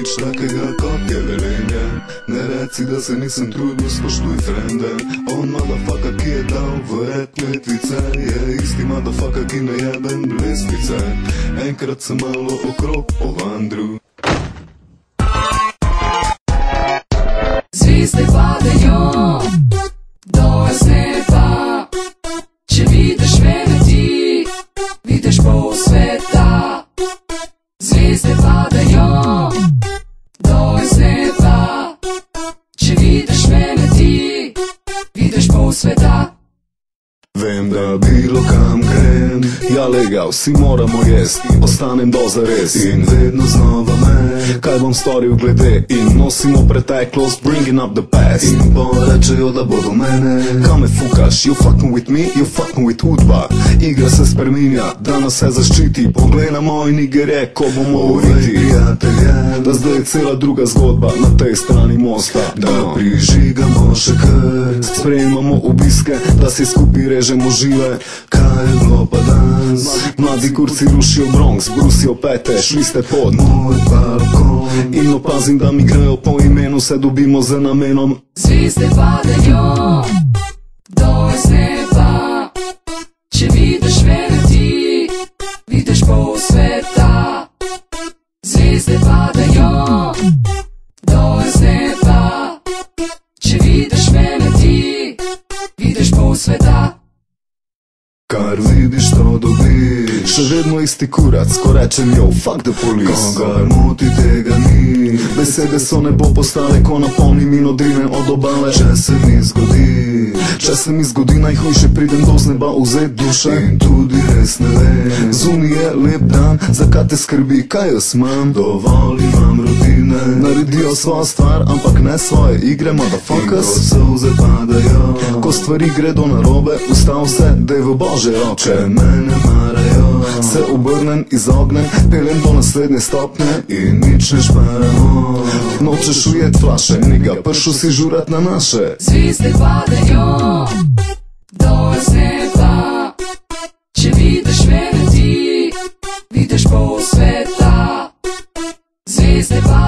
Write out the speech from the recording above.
nič takega kot je Velenje. Ne reci, da se nisem trudil, spoštuj frende. On motherfucker, ki je dal v rep letvice, je isti motherfucker, ki ne jeben lestvice. Enkrat sem malo okrog povandru. Zvizde padajo dol z neba. Če vidiš mene ti, vidiš pol sveta. Zvizde padajo dol z neba. Če vidiš mene ti, vidiš pol sveta. Vem, da bilo kam grem, ja lega, vsi moramo jest, ostanem do zares in vedno znova me, kaj bom storil glede, in nosimo preteklost, bringing up the past, in porečejo, da bodo mene, kam me fukaš, you fucking with me, you fucking with udba, igra se spreminja, da nas se zaščiti, poglej na moj Nigerje, ko bomo uriti, prijatelje, da zdaj je cela druga zgodba na tej strani mosta, da prižigamo še kar, sprejemamo obiske, da si skupaj režemo žile, kaj je bilo pa danes, mladi kurci rušijo Bronx, brusijo pete, šli ste pod moj balkon, in opazim, da mi grejo po imenu, se dobimo z namenom. Zvizde padajo dol z neba. Če vidiš mene ti, vidiš pol sveta. Zvizde padajo dol z neba. Če vidiš mene ti, vidiš pol sveta. Kar vidiš, to dobiš, še vedno isti kurac, ko rečem yo, fuck the police. Kogar moti, tega ni, besede so nebo postale, ko napolnim in odrinem od obale. Če se mi zgodi najhujše, pridem do z neba vzet duše, in tudi res ne vem, zunaj je lep dan, zakaj te skrbi, kaj jaz imam, dovolj imam rutine, naredijo svojo stvar, ampak ne svoje igre, motherfuckers. In ko solze padajo, ko stvari gredo narobe, ustav se, dej v Bože roke. Če me ne marajo, se obrnem, izognem, peljem do naslednje stopnje in nič ne šparamo. Nočeš ujet flaše, niga, pršel si žurat na naše. Zvizde padajo dol z neba. Če vidiš mene ti, vidiš pol sveta. Zvizde padajo